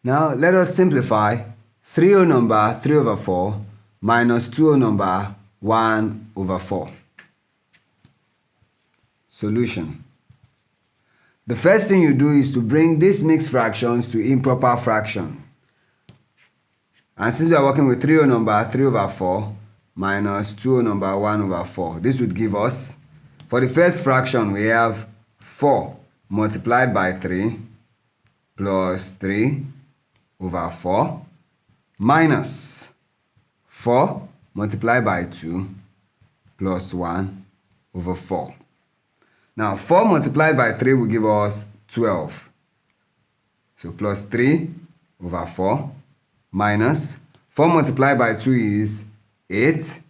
Now let us simplify 3 whole number 3 over 4 minus 2 whole number 1 over 4. Solution. The first thing you do is to bring these mixed fractions to improper fraction. And since we are working with 3 whole number 3 over 4 minus 2 whole number 1 over 4, this would give us, for the first fraction, we have 4 multiplied by 3 plus 3 over 4 minus 4 multiplied by 2 plus 1 over 4. Now 4 multiplied by 3 will give us 12. So plus 3 over 4 minus 4 multiplied by 2 is 8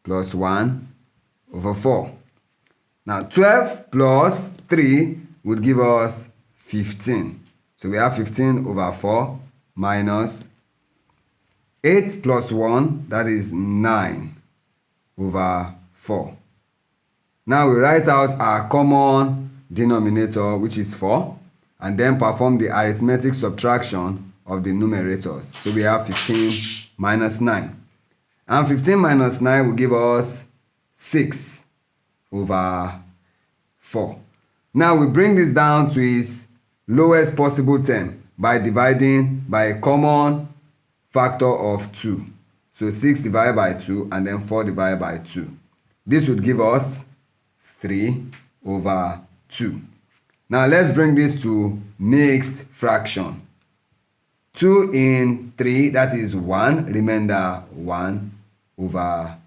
plus 1 over 4. Now 12 plus 3 would give us 15. So we have 15 over 4 minus 8 plus 1, that is 9 over 4. Now we write out our common denominator, which is 4, and then perform the arithmetic subtraction of the numerators. So we have 15 minus 9. And 15 minus 9 will give us 6 over 4. Now we bring this down to its lowest possible term by dividing by a common factor of 2. So 6 divided by 2 and then 4 divided by 2. This would give us 3 over 2. Now let's bring this to mixed fraction. 2 in 3, that is 1, remainder 1 over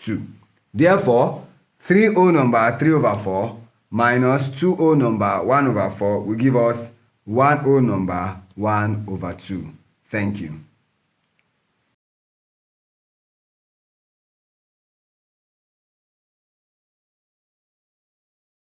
2. Therefore, 3 whole number 3 over 4 minus 2 whole number 1 over 4 will give us 1 whole number 1 over 2. Thank you.